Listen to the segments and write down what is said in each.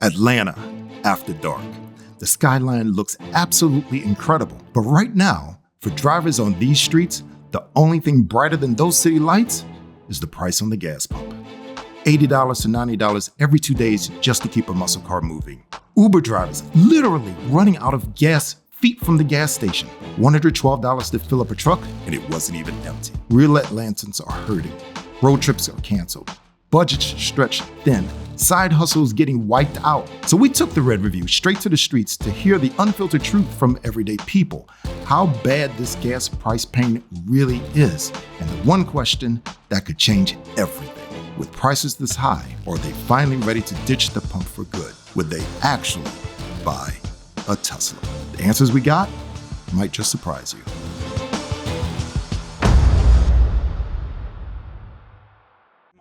Atlanta after dark. The skyline looks absolutely incredible. But right now, for drivers on these streets, the only thing brighter than those city lights is the price on the gas pump. $80 to $90 every 2 days just to keep a muscle car moving. Uber drivers literally running out of gas feet from the gas station. $112 to fill up a truck, and it wasn't even empty. Real Atlantans are hurting. Road trips are canceled. Budgets stretched thin. Side hustles getting wiped out. So we took the Red Review straight to the streets to hear the unfiltered truth from everyday people. How bad this gas price pain really is. And the one question that could change everything. With prices this high, are they finally ready to ditch the pump for good? Would they actually buy a Tesla? The answers we got might just surprise you.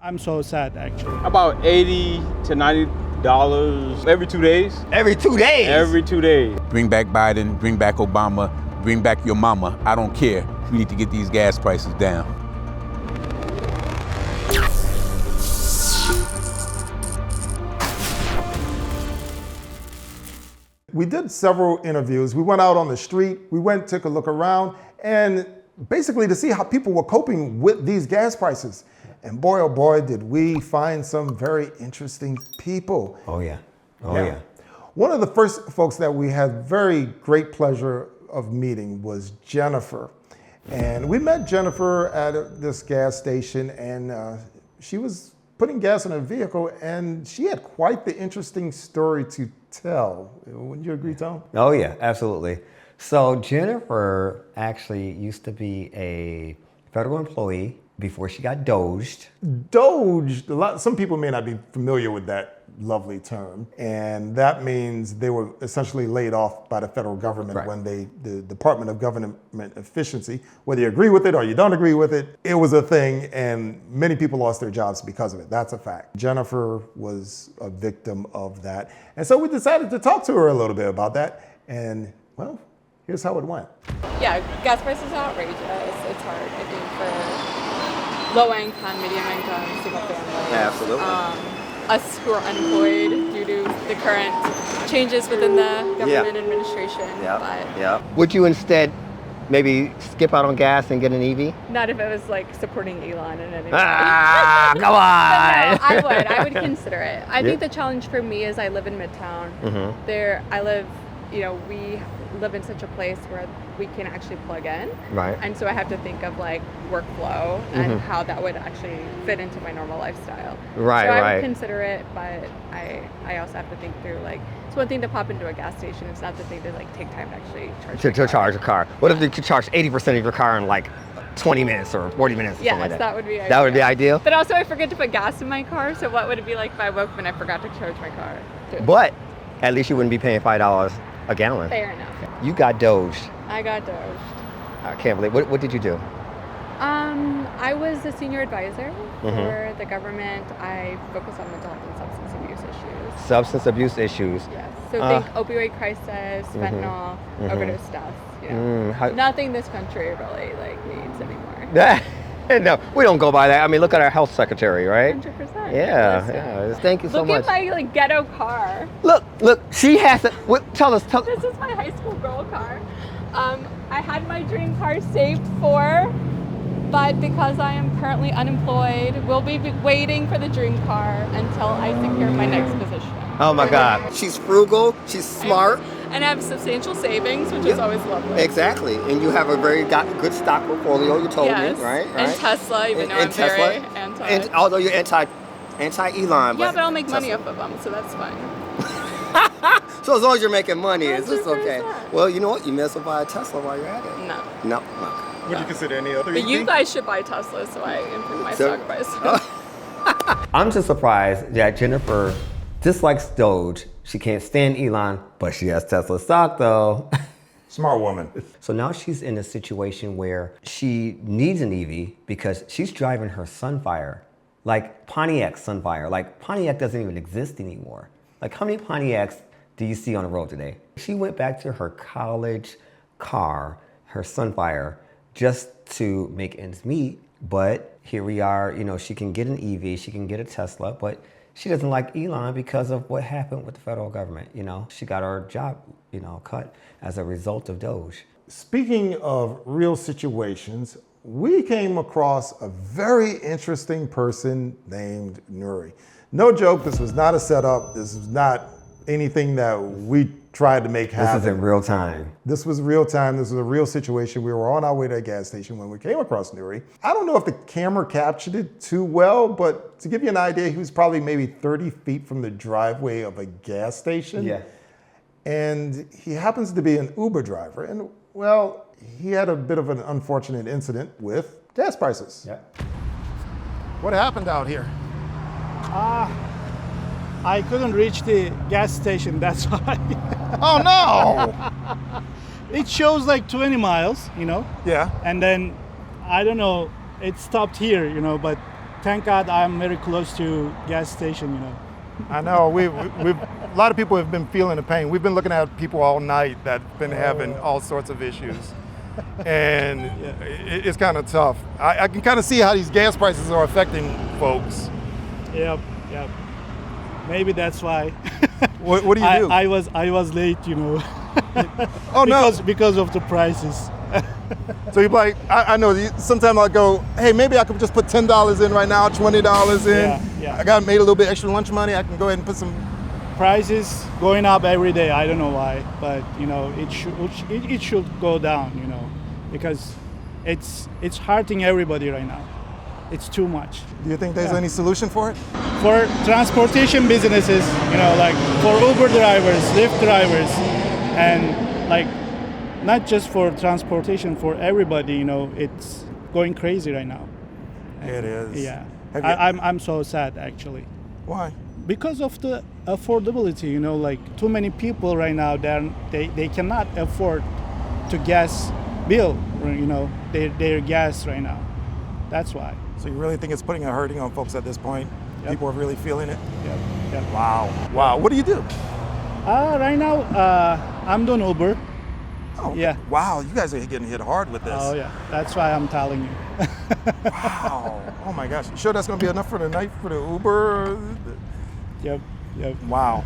I'm so sad, actually. About $80 to $90 every 2 days. Every 2 days? Every 2 days. Bring back Biden, bring back Obama, bring back your mama. I don't care. We need to get these gas prices down. We did several interviews. We went out on the street, we took a look around, and basically to see how people were coping with these gas prices. And boy, oh boy, did we find some very interesting people. Oh yeah, yeah. One of the first folks that we had very great pleasure of meeting was Jennifer. And we met Jennifer at this gas station, and she was putting gas in her vehicle, and she had quite the interesting story to tell. Wouldn't you agree, Tom? Oh yeah, absolutely. So Jennifer actually used to be a federal employee before she got DOGed. DOGed, some people may not be familiar with that lovely term, and that means they were essentially laid off by the federal government. Right. When the Department of Government Efficiency, whether you agree with it or you don't agree with it, it was a thing, and many people lost their jobs because of it. That's a fact. Jennifer was a victim of that, and so we decided to talk to her a little bit about that, and well, here's how it went. Yeah, gas prices are outrageous. It's hard, I think, for low income, medium income, single family. Absolutely. Us who are unemployed due to the current changes within the government administration. Yeah. Would you instead maybe skip out on gas and get an EV? Not if it was like supporting Elon in any way. Come on! No, I would consider it. I think the challenge for me is I live in Midtown. Mm-hmm. We live in such a place where we can actually plug in. Right. And so I have to think of like workflow and how that would actually fit into my normal lifestyle. Right, so I right. would consider it, but I also have to think through like, it's one thing to pop into a gas station. It's not the thing to like take time to actually charge a car. What if you could charge 80% of your car in like 20 minutes or 40 minutes or something like that? That would be ideal. That would be ideal? But also I forget to put gas in my car, so what would it be like if I woke up and I forgot to charge my car too? But at least you wouldn't be paying $5 a gallon. Fair enough. You got DOGed. I got DOGed. I can't believe. What did you do? I was a senior advisor for the government. I focus on mental health and substance abuse issues. Substance abuse issues. Yes. So think opioid crisis, fentanyl, overdose deaths. You know, nothing this country really like needs anymore. No, we don't go by that. I mean, look at our health secretary, right? 100%. Yeah. Thank you so much. Look at my like ghetto car. Look. She has it. Tell us. This is my high school girl car. I had my dream car saved for, but because I am currently unemployed, we'll be waiting for the dream car until I secure my next position. Oh my God. She's frugal. She's smart. And I have substantial savings, which is always lovely. Exactly. And you have a very good stock portfolio, you told me, right? And Tesla, even though I'm very anti. And although you're anti-Elon. Yeah, but I'll make money off of them, so that's fine. So as long as you're making money, it's 100%. okay. Well, you know what? You may as well buy a Tesla while you're at it. No. Would you consider any other But you guys should buy Tesla so I improve my stock price. I'm just surprised that Jennifer dislikes DOGE. She can't stand Elon, but she has Tesla stock though. Smart woman. So now she's in a situation where she needs an EV because she's driving her Sunfire, like Pontiac Sunfire. Like Pontiac doesn't even exist anymore. Like how many Pontiacs do you see on the road today? She went back to her college car, her Sunfire, just to make ends meet. But here we are, she can get an EV, she can get a Tesla, but she doesn't like Elon because of what happened with the federal government. You know, she got her job, you know, cut as a result of DOGE. Speaking of real situations, we came across a very interesting person named Nuri. No joke, this was not a setup. This was not anything that we tried to make happen. This is in real time. This was real time. This was a real situation. We were on our way to a gas station when we came across Nuri. I don't know if the camera captured it too well, but to give you an idea, he was probably maybe 30 feet from the driveway of a gas station. Yeah. And he happens to be an Uber driver. And well, he had a bit of an unfortunate incident with gas prices. Yeah. What happened out here? I couldn't reach the gas station, that's why. Oh no! It shows like 20 miles, you know, Yeah. and then, I don't know, it stopped here, you know, but thank God I'm very close to gas station, you know. I know. We've a lot of people have been feeling the pain. We've been looking at people all night that've been having all sorts of issues. And it's kind of tough. I can kind of see how these gas prices are affecting folks. Yep. Maybe that's why. What do you do? I was late, you know. Oh no! Because of the prices. So you're like, I know. Sometimes I'll go, hey, maybe I could just put $10 in right now, $20 in. Yeah. I got made a little bit extra lunch money. I can go ahead and put some. Prices going up every day. I don't know why, but you know it should go down, you know, because it's hurting everybody right now. It's too much. Do you think there's any solution for it? For transportation businesses, you know, like for Uber drivers, Lyft drivers, and like not just for transportation, for everybody, you know, it's going crazy right now. It is. Yeah. I'm so sad actually. Why? Because of the affordability, you know, like too many people right now, they cannot afford to gas bill, you know, their gas right now. That's why. So you really think it's putting a hurting on folks at this point? Yep. People are really feeling it? Yep. Wow. What do you do? Right now, I'm doing Uber. Oh, Yeah. Wow, you guys are getting hit hard with this. Oh yeah, that's why I'm telling you. Wow. Oh my gosh. You sure that's going to be enough for the night for the Uber? Yep. Wow.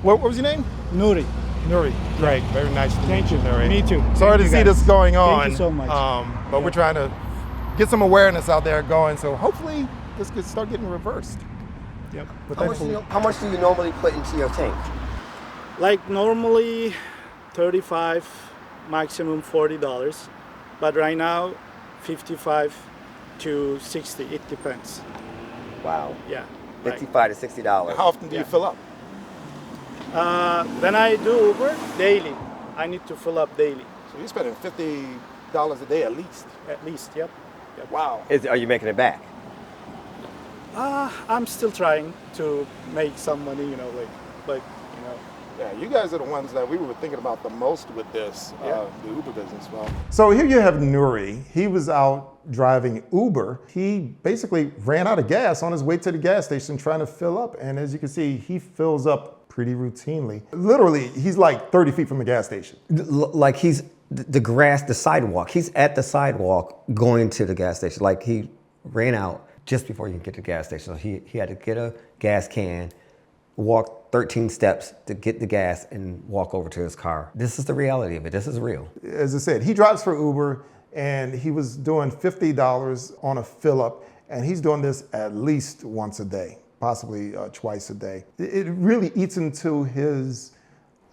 What was your name? Nuri. Nuri. Great. Very nice to meet you, Nuri. Me too. Sorry Thank to you, see guys. this going on. Thank you so much. But we're trying to get some awareness out there going, so hopefully this could start getting reversed. Yep. But How much do you normally put into your tank? Like normally, 35, maximum $40, but right now, 55 to 60. It depends. Wow. Yeah. $55 to $60. How often do you fill up? When I do Uber daily, I need to fill up daily. So you're spending $50 a day at least. At least, yep. Wow. Are you making it back? I'm still trying to make some money, you know, but you know. Yeah, you guys are the ones that we were thinking about the most with this, Yeah. the Uber business. Well, so here you have Nuri. He was out driving Uber. He basically ran out of gas on his way to the gas station trying to fill up. And as you can see, he fills up pretty routinely. Literally, he's like 30 feet from the gas station. Like he's the sidewalk. He's at the sidewalk going to the gas station. Like he ran out just before you can get to the gas station. So he had to get a gas can, walk 13 steps to get the gas and walk over to his car. This is the reality of it. This is real. As I said, he drives for Uber and he was doing $50 on a fill up, and he's doing this at least once a day, possibly twice a day. It really eats into his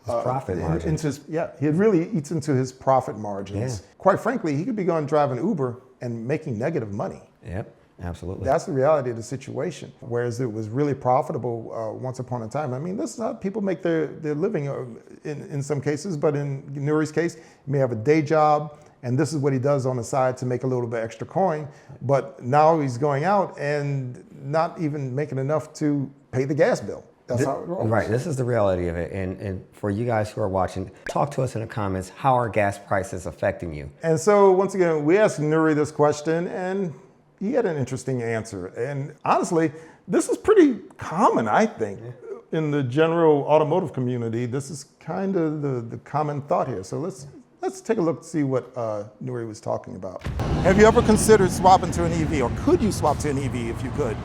profit margins. It really eats into his profit margins. Yeah. Quite frankly, he could be going driving Uber and making negative money. Yep, absolutely. That's the reality of the situation. Whereas it was really profitable once upon a time. I mean, this is how people make their living in some cases, but in Nuri's case, he may have a day job, and this is what he does on the side to make a little bit extra coin. But now he's going out and not even making enough to pay the gas bill. That's how it rolls. Right, this is the reality of it. And for you guys who are watching, talk to us in the comments. How are gas prices affecting you? And so once again, we asked Nuri this question, and he had an interesting answer. And honestly, this is pretty common, I think. Yeah. In the general automotive community, this is kind of the common thought here. So let's take a look to see what Nuri was talking about. Have you ever considered swapping to an EV, or could you swap to an EV if you could?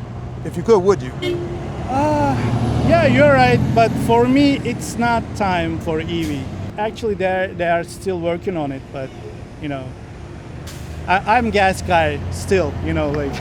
If you could, would you? Yeah, you're right. But for me, it's not time for EV. Actually, they are still working on it. But you know, I'm gas guy still. You know, like.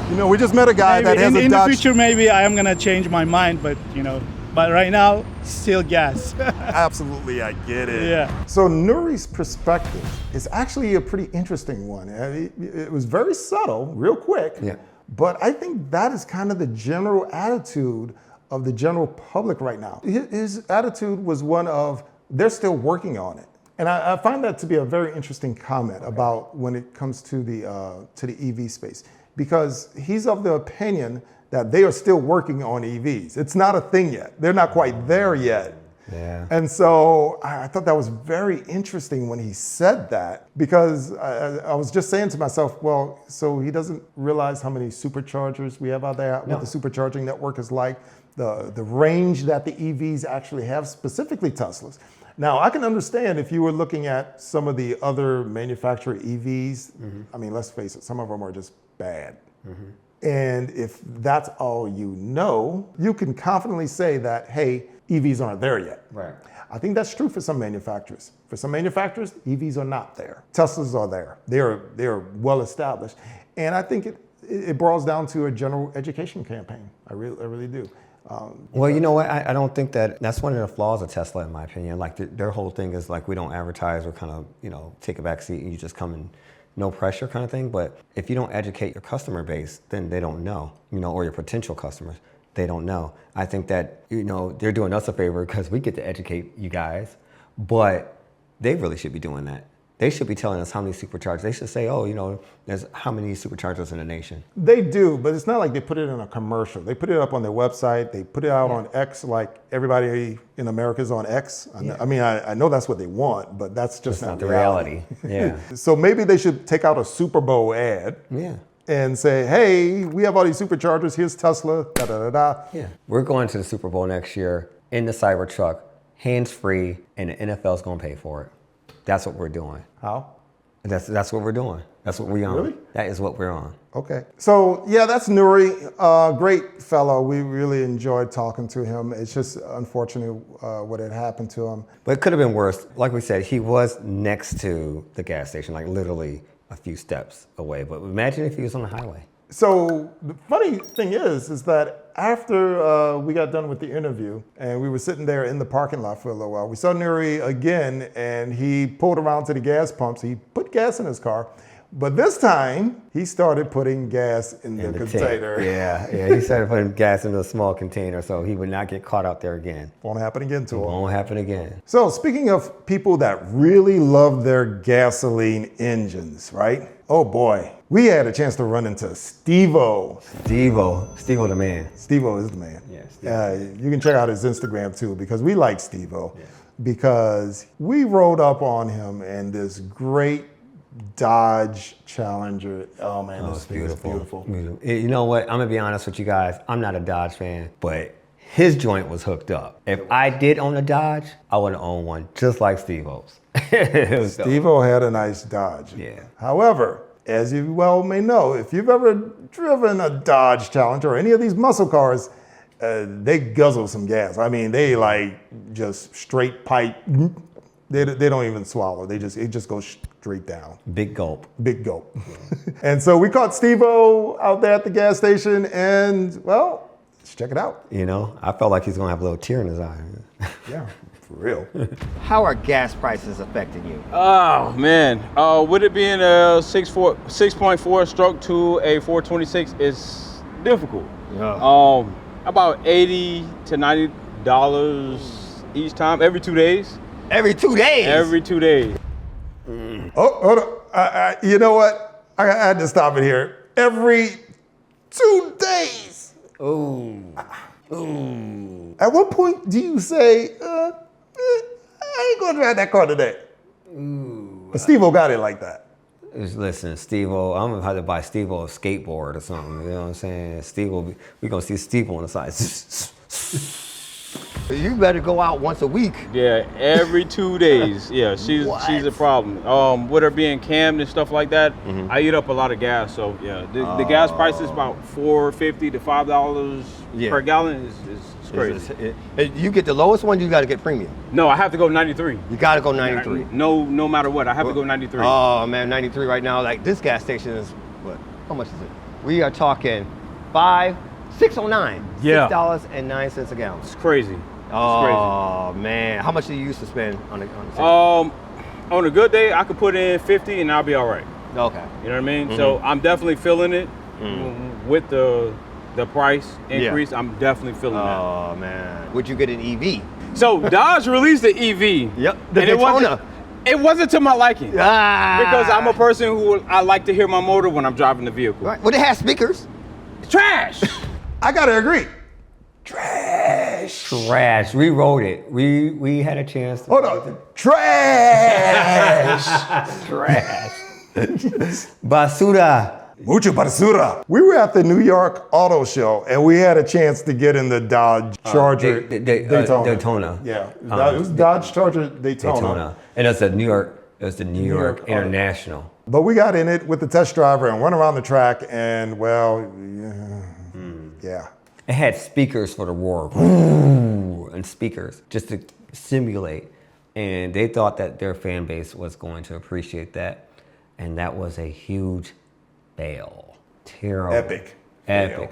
You know, we just met a guy that has a in Dodge. the future, maybe I am gonna change my mind. But you know, but right now, still gas. Absolutely, I get it. Yeah. So Nuri's perspective is actually a pretty interesting one. It was very subtle, real quick. Yeah. But I think that is kind of the general attitude of the general public right now. His attitude was one of, they're still working on it. And I find that to be a very interesting comment about when it comes to the EV space, because he's of the opinion that they are still working on EVs. It's not a thing yet. They're not quite there yet. Yeah. And so I thought that was very interesting when he said that, because I was just saying to myself, well, so he doesn't realize how many superchargers we have out there, what the supercharging network is like, the range that the EVs actually have, specifically Teslas. Now, I can understand if you were looking at some of the other manufacturer EVs, I mean, let's face it, some of them are just bad. And if that's all you know, you can confidently say that, hey, EVs aren't there yet. Right. I think that's true for some manufacturers. For some manufacturers, EVs are not there. Teslas are there. They're well established. And I think it boils down to a general education campaign. I really do. Well, you know what? I don't think that's one of the flaws of Tesla, in my opinion. Like their whole thing is like, we don't advertise or kind of, you know, take a back seat and you just come in, no pressure kind of thing. But if you don't educate your customer base, then they don't know, you know, or your potential customers, they don't know. I think that, you know, they're doing us a favor because we get to educate you guys, but they really should be doing that. They should be telling us how many superchargers. They should say, oh, you know, there's how many superchargers in the nation. They do, but it's not like they put it in a commercial. They put it up on their website. They put it out on X, like everybody in America is on X. I mean, I know that's what they want, but that's just not the reality. Yeah. So maybe they should take out a Super Bowl ad. Yeah. And say, hey, we have all these superchargers. Here's Tesla, da da da da. Yeah. We're going to the Super Bowl next year in the Cybertruck, hands-free, and the NFL's going to pay for it. That's what we're doing. How? That's what we're doing. That's what we're on. Really? That is what we're on. Okay. So yeah, that's Nuri. Great fellow. We really enjoyed talking to him. It's just unfortunate what had happened to him. But it could have been worse. Like we said, he was next to the gas station, like literally a few steps away. But imagine if he was on the highway. So the funny thing is that after we got done with the interview and we were sitting there in the parking lot for a little while, we saw Nuri again, and he pulled around to the gas pumps. He put gas in his car, but this time he started putting gas in the container. Tank. Yeah, he started putting gas in a small container so he would not get caught out there again. Won't happen again to him. Won't happen again. So speaking of people that really love their gasoline engines, right? Oh boy, we had a chance to run into Steve-O. Steve-O the man. Steve-O is the man. Yeah, you can check out his Instagram too, because we like Steve-O. Yeah. Because we rode up on him in this great Dodge Challenger. Oh man, this thing is beautiful. You know what? I'm gonna be honest with you guys. I'm not a Dodge fan, but his joint was hooked up. If I did own a Dodge, I would own one just like Steve-O's. Steve-O had a nice Dodge. Yeah. However, as you well may know, if you've ever driven a Dodge Challenger or any of these muscle cars, they guzzle some gas. I mean, they like just straight pipe. They don't even swallow. It just goes straight down. Big gulp. Big gulp. And so we caught Steve-O out there at the gas station, and well, let's check it out. You know, I felt like he's gonna have a little tear in his eye. Yeah, for real. How are gas prices affecting you? Oh man, with it being a 6.4 stroke to a 426 is difficult. Yeah. About $80 to $90 each time, every 2 days. Every 2 days? Every 2 days. Oh, hold on. You know what? I had to stop it here. Every 2 days. Ooh. At what point do you say, I ain't gonna drive that car today? Ooh. But Steve-O got it like that. Listen, Steve-O, I'm gonna have to buy Steve-O a skateboard or something. You know what I'm saying? Steve-O, we're gonna see Steve-O on the side. You better go out once a week. Yeah, every 2 days. Yeah, she's a problem. With her being cammed and stuff like that, I eat up a lot of gas. So yeah, the gas price is about $4.50 to $5 per gallon. It's crazy. You get the lowest one, you got to get premium. No, I have to go 93. You got to go 93. No matter what, I have to go 93. Oh man, 93 right now. Like this gas station is what? How much is it? We are talking $6.09. Yeah. $6.09 a gallon. It's crazy. Oh man, how much do you used to spend on the on a good day, I could put in 50 and I'll be all right. Okay. You know what I mean? So I'm definitely feeling it with the price increase. I'm definitely feeling that. Oh man, would you get an EV? So Dodge released the EV. Yep. The Daytona. It wasn't to my liking. Because I'm a person who I like to hear my motor when I'm driving the vehicle. Right. Well, it has speakers. Trash. I gotta agree. Trash. We wrote it. We had a chance to. Hold on. Trash. Trash. Basura. Mucho basura. We were at the New York Auto Show and we had a chance to get in the Dodge Charger Daytona. Daytona. Yeah, it was Dodge Charger Daytona. And it's the New York International. But we got in it with the test driver and went around the track and yeah. It had speakers for the roar, and speakers just to simulate. And they thought that their fan base was going to appreciate that. And that was a huge fail. Terrible. Epic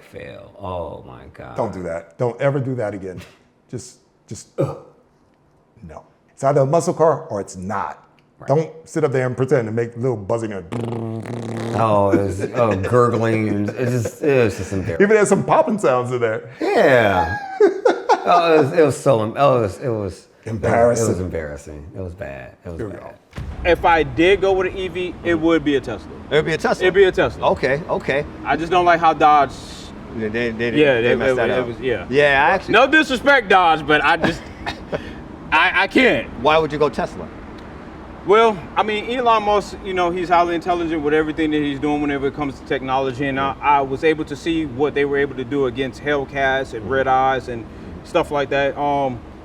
fail. Oh my God. Don't do that. Don't ever do that again. Just no. It's either a muscle car or it's not. Right. Don't sit up there and pretend to make little buzzing noise. Oh, it was gurgling. It was just embarrassing. Even had some popping sounds in there. Yeah. It was embarrassing. It was embarrassing. It was bad. It was bad. If I did go with an EV, it would be a Tesla. It would be a Tesla? It'd be a Tesla. Okay. I just don't like how Dodge... They messed that up. Yeah, actually... No disrespect, Dodge, but I just... I can't. Why would you go Tesla? Well, I mean, Elon Musk, he's highly intelligent with everything that he's doing whenever it comes to technology. And I was able to see what they were able to do against Hellcats and Red Eyes and stuff like that.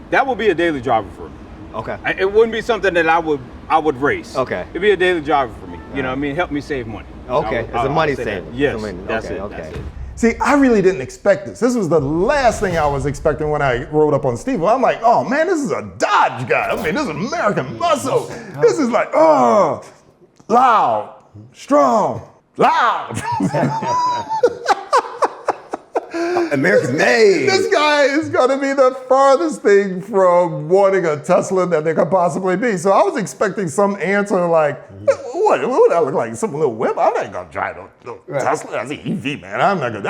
That would be a daily driver for me. Okay. It wouldn't be something that I would race. Okay. It'd be a daily driver for me. You know what I mean? Help me save money. Okay. It's a money saver. Yes. That's it. See, I really didn't expect this. This was the last thing I was expecting when I rode up on Steve. I'm like, oh man, this is a Dodge guy. I mean, this is American muscle. This is like, loud, strong, loud. American made. This guy is gonna be the farthest thing from wanting a Tesla that there could possibly be. So I was expecting some answer like, what would I look like? Some little whip? I'm not gonna drive no Tesla. That's an EV, man. I'm not gonna,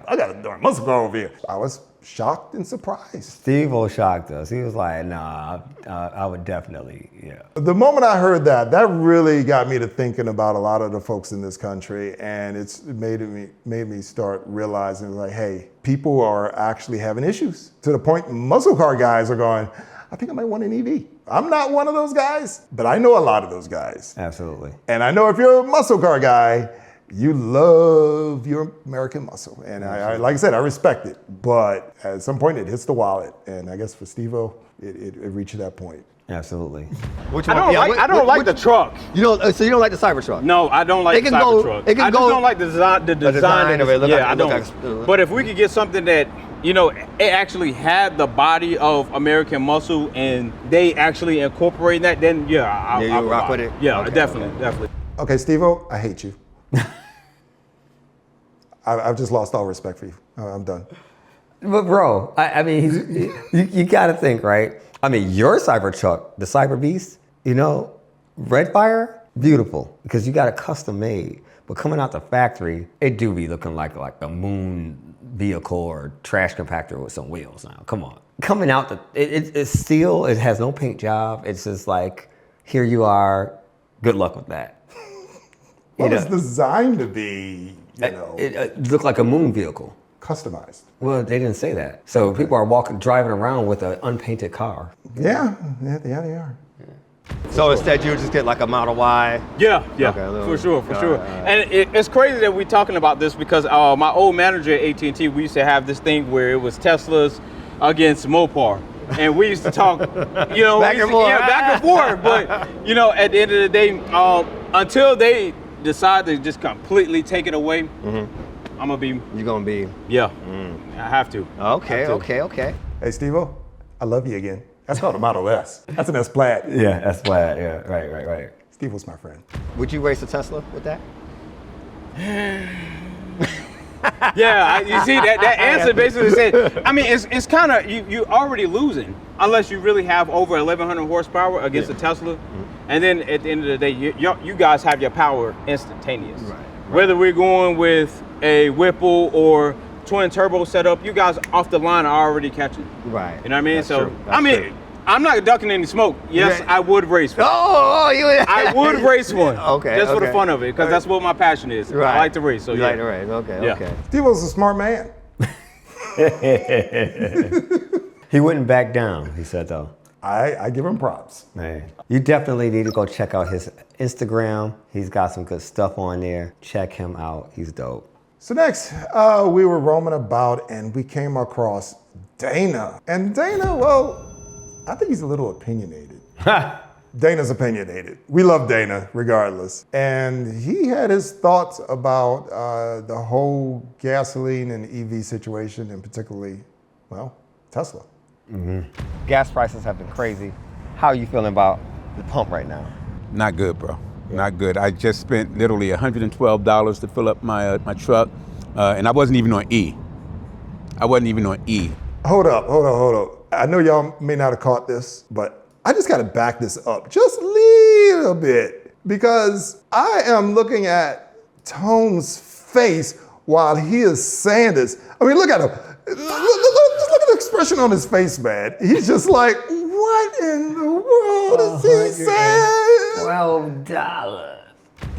I got a darn muscle car over here. I was shocked and surprised. Steve-O shocked us. He was like, nah, I would definitely, yeah. The moment I heard that really got me to thinking about a lot of the folks in this country, and it made me start realizing like, hey, people are actually having issues to the point muscle car guys are going, I think I might want an EV. I'm not one of those guys, but I know a lot of those guys. Absolutely. And I know if you're a muscle car guy, you love your American muscle. And I like I said, I respect it. But at some point, it hits the wallet. And I guess for Steve-O, it reached that point. Absolutely. I don't like the truck. So you don't like the Cybertruck? No, I don't like the Cybertruck. I just don't like the design of it. Yeah, I don't. But if we could get something that, it actually had the body of American muscle and they actually incorporate that, then I'll rock with it? Yeah, Okay, definitely. Okay, Steve-O, I hate you. I've just lost all respect for you. I'm done. But bro, I mean, you got to think, right? I mean, your Cybertruck, the Cyber Beast, Red Fire, beautiful because you got it custom made. But coming out the factory, it do be looking like a moon vehicle or trash compactor with some wheels now. Come on. Coming out, it's steel. It has no paint job. It's just like, here you are. Good luck with that. Well, it's designed to be, It looked like a moon vehicle. Customized. Well, they didn't say that. So people are driving around with an unpainted car. Yeah, they are. So instead, you would just get like a Model Y? Yeah, for sure. And it's crazy that we're talking about this because my old manager at AT&T, we used to have this thing where it was Teslas, against Mopar. And we used to talk, you know, Back and forth. back and forth. But, you know, at the end of the day, until they decide to just completely take it away, I'm going to be. You're going to be. Yeah, I have to. Okay, Have to. okay. Hey, Steve-O, I love you again. That's called a Model S. That's an S Plaid. Yeah, that's Plaid. Yeah, right. Steve-O's my friend. Would you race a Tesla with that? Yeah, you see that answer basically said. I mean, it's kind of you're already losing unless you really have over 1,100 horsepower against a Tesla, and then at the end of the day, you guys have your power instantaneous. Right. Whether we're going with a Whipple or twin turbo setup, you guys off the line are already catching. Right. You know what I mean? That's So true. That's true. I'm not ducking any smoke. Yes, Yeah. I would race one. I would race one. Okay, Just for the okay. fun of it, because that's what my passion is. Right. I like to race. So You yeah. like to race. Okay, Yeah. okay. Steve-O's a smart man. He wouldn't back down, he said though. I give him props. Man, you definitely need to go check out his Instagram. He's got some good stuff on there. Check him out. He's dope. So next, we were roaming about and we came across Dana. And Dana, well, I think he's a little opinionated. Dana's opinionated. We love Dana regardless. And he had his thoughts about the whole gasoline and EV situation, and particularly, well, Tesla. Gas prices have been crazy. How are you feeling about the pump right now? Not good, bro. Not good. I just spent literally $112 to fill up my truck, and I wasn't even on E. Hold up. I know y'all may not have caught this, but I just gotta back this up just a little bit, because I am looking at Tone's face while he is saying this. I mean, look at him. Just look at the expression on his face, man. He's just like, what in the world is he saying? $12.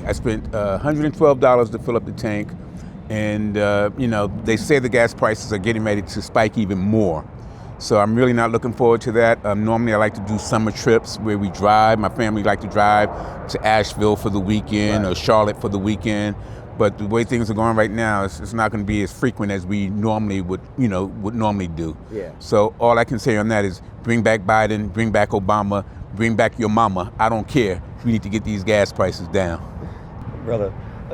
I spent $112 to fill up the tank, and you know, they say the gas prices are getting ready to spike even more. So I'm really not looking forward to that. Normally I like to do summer trips where we drive. My family like to drive to Asheville for the weekend or Charlotte for the weekend. But the way things are going right now, it's not going to be as frequent as we normally would normally do. Yeah. So all I can say on that is bring back Biden, bring back Obama, bring back your mama. I don't care. We need to get these gas prices down. Brother,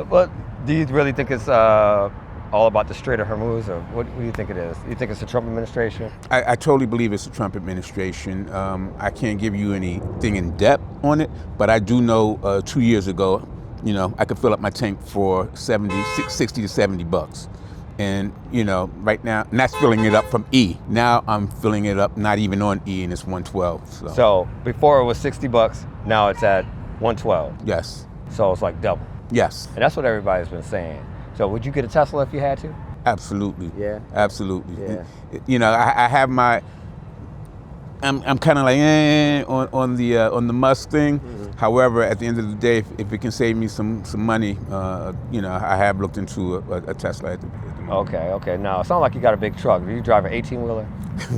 but do you really think it's all about the Strait of Hormuz, or what do you think it is? You think it's the Trump administration? I totally believe it's the Trump administration. I can't give you anything in depth on it, but I do know 2 years ago, you know, I could fill up my tank for $60 to $70. And, you know, right now, and that's filling it up from E. Now I'm filling it up not even on E, and it's 112. So before it was $60, now it's at 112. Yes. So it's like double. Yes. And that's what everybody's been saying. So would you get a Tesla if you had to? Absolutely. Yeah. Absolutely. Yeah. You know, I have my. I'm kind of like on the Musk thing. Mm-hmm. However, at the end of the day, if it can save me some money, you know, I have looked into a Tesla at the moment. Okay. Now it sounds like you got a big truck. Do you drive an 18-wheeler?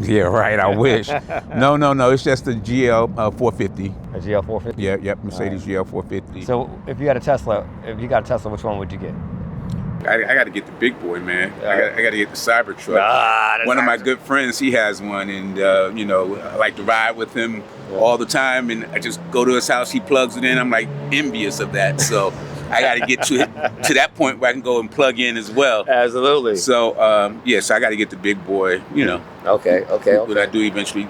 Yeah, right. I wish. No. It's just a GL 450. A GL 450? Yep. Mercedes GL 450. So if you got a Tesla, which one would you get? I got to get the big boy, man. I got to get the Cybertruck. One of my good friends, he has one, and you know, I like to ride with him all the time. And I just go to his house, he plugs it in. I'm like envious of that. So I got to get to that point where I can go and plug in as well. Absolutely. So so I got to get the big boy. You know. Okay. What I do eventually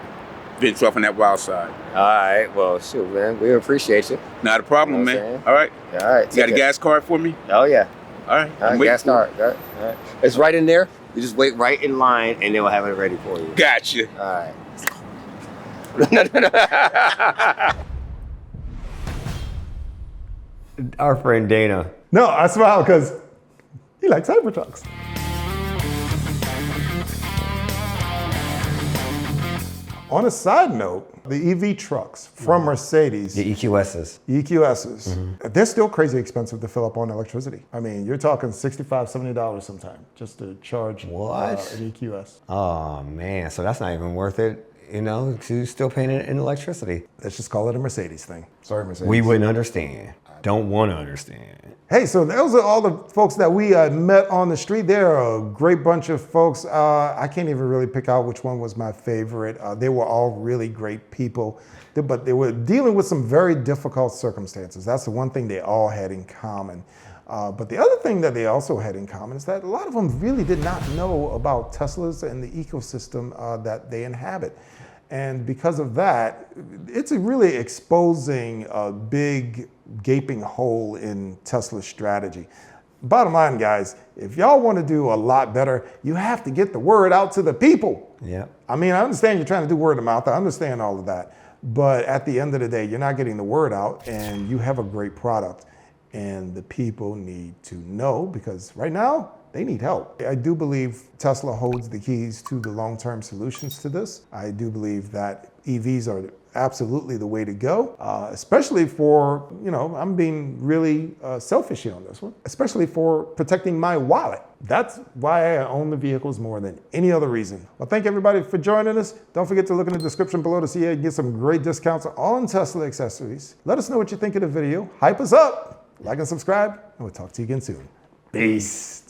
venture off on that wild side. All right. Well, shoot, man. We appreciate you. Not a problem, You know what man. I'm saying? All right. All right. You got a gas card for me? Oh yeah. All right. I'm waiting Gas for card. All right. It's right in there. You just wait right in line, and they will have it ready for you. Gotcha. All right. Our friend Dana. No, I smile because he likes Cybertrucks. On a side note, the EV trucks from Mercedes, The EQSs. EQSs, they're still crazy expensive to fill up on electricity. I mean, you're talking $65, $70 sometimes just to charge What? an EQS. Oh man, so that's not even worth it, you know, 'cause you're still paying it in electricity. Let's just call it a Mercedes thing. Sorry, Mercedes. We wouldn't understand. don't want to understand. Hey, so those are all the folks that we met on the street. They're a great bunch of folks. I can't even really pick out which one was my favorite. They were all really great people, but they were dealing with some very difficult circumstances. That's the one thing they all had in common. But the other thing that they also had in common is that a lot of them really did not know about Teslas and the ecosystem that they inhabit. And because of that, it's really exposing a big gaping hole in Tesla's strategy. Bottom line, guys, if y'all want to do a lot better, you have to get the word out to the people. Yeah. I mean, I understand you're trying to do word of mouth. I understand all of that. But at the end of the day, you're not getting the word out, and you have a great product. And the people need to know, because right now, they need help. I do believe Tesla holds the keys to the long-term solutions to this. I do believe that EVs are absolutely the way to go, especially for, I'm being really selfish here on this one, especially for protecting my wallet. That's why I own the vehicles more than any other reason. Well, thank everybody for joining us. Don't forget to look in the description below to see how you get some great discounts on Tesla accessories. Let us know what you think of the video. Hype us up, like and subscribe, and we'll talk to you again soon. Peace.